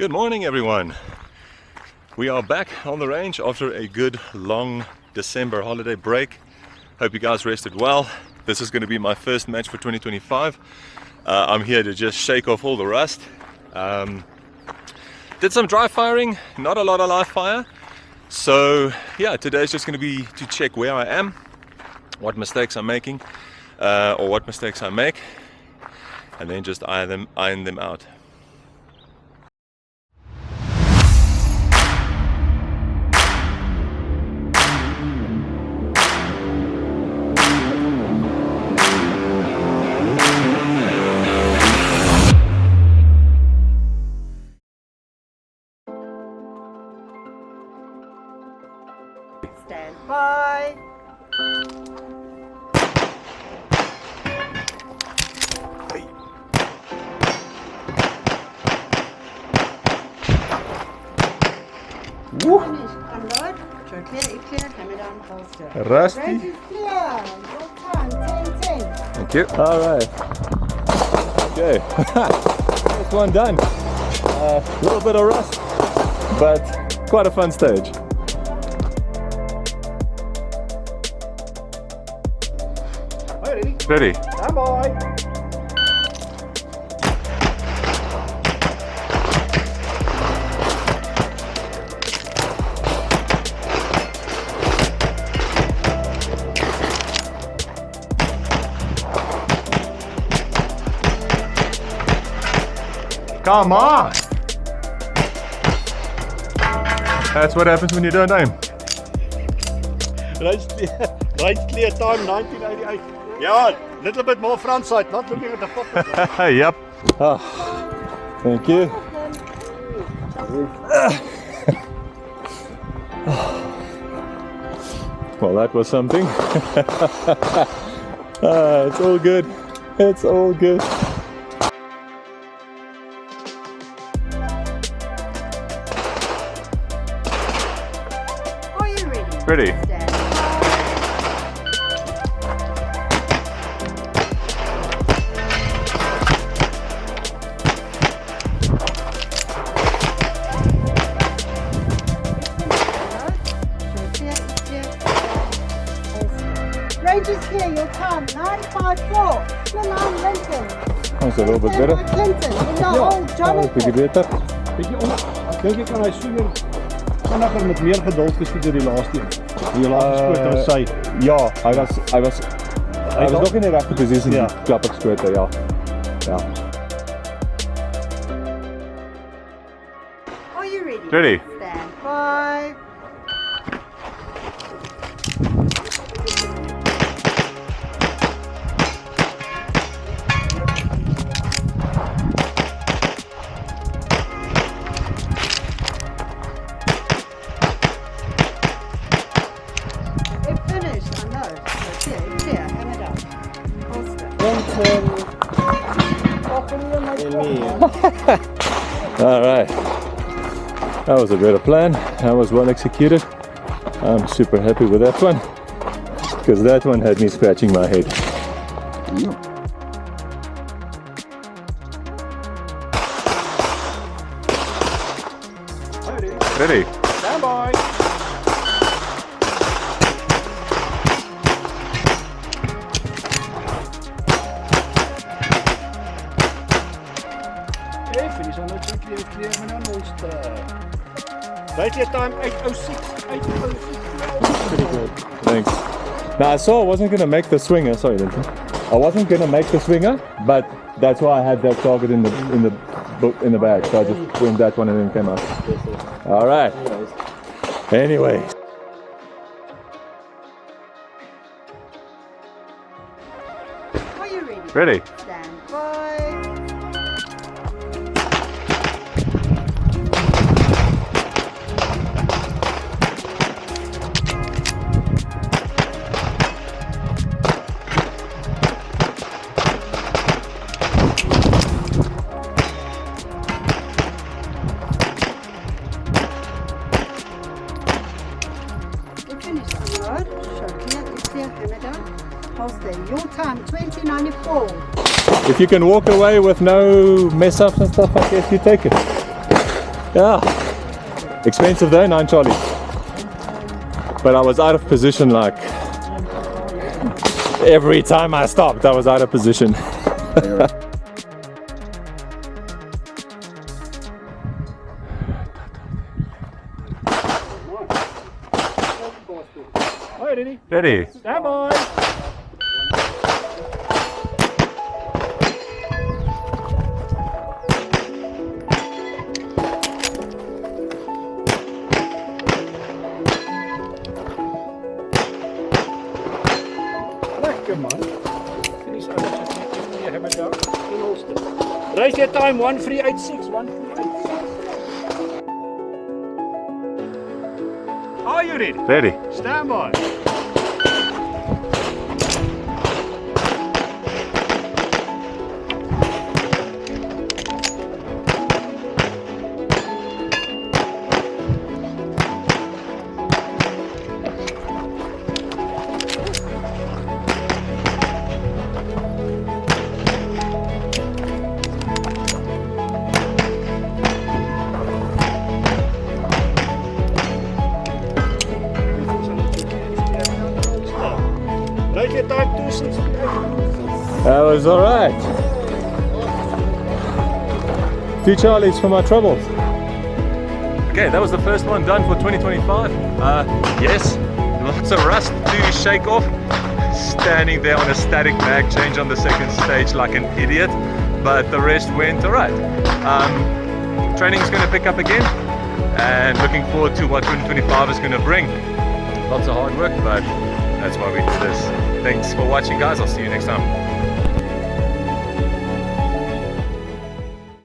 Good morning, everyone. We are back on the range after a good long December holiday break. Hope you guys rested well. This is going to be my first match for 2025. I'm here to just shake off all the rust. Did some dry firing, not a lot of live fire. So yeah, today's just going to be to check where I am, what mistakes I'm making, or what mistakes I make, and then just iron them out. Stand by. Finish. Unload. Show clear, hammer down, holster. Rusty. Range is clear. Your time, 10-10. Thank you. All right. Okay. First one done. A little bit of rust, but quite a fun stage. Ready? Stand by. Come on! That's what happens when you don't aim. Right clear time 1988. Yeah, a little bit more front side, not looking at the pocket. Yep. Oh, thank you. Well, that was something. It's all good. It's all good. Are you ready? Ready. Stand by. Range is clear, your time 954. Still on Lincoln. That's a little bit better. Clinton, in the old Bietjie Jonathan. beter. Bietjie onder. Dink ek kan hy swinger vinniger met meer geduld geskiet deur die laaste een. Die laaste skoot was sy. Ja, hy was nog in die regte posisie Ja. die klap ek skote, ja. Ja. Are you ready? Ready. Stand by. It finished, I know. Clear, hammer down. Holster. All right. That was a better plan. That was well executed. I'm super happy with that one because that one had me scratching my head. Ready? Stand by. Okay, finish on that clear, and then holster. Right clear time 806. 806. Pretty good. Thanks. Now I saw I wasn't going to make the swinger. Sorry, Linton. I wasn't going to make the swinger, but that's why I had that target in the bag. So I just went that one and then came out. All right. Anyway. Are you ready? Ready? Stand by. Finish unload. Show clear, hammer down. Holster. Your time 2094. If you can walk away with no mess ups and stuff, I guess you take it. Yeah. Expensive though, 9 Charlie. But I was out of position like every time I stopped, I was out of position. Alright, ready? Ready? Stand by. Lekker man. Finish out. Just near hammer down. In holster. Raise your time 1386. 1386. Are you ready? Ready. Stand by. Raise your time 268. That was alright. 2 Charlies for my troubles. Okay, that was the first one done for 2025. Yes, lots of rust to shake off. Standing there on a static mag change on the second stage like an idiot, but the rest went alright. Training's going to pick up again, and looking forward to what 2025 is going to bring. Lots of hard work, but that's why we do this. Thanks for watching, guys. I'll see you next time.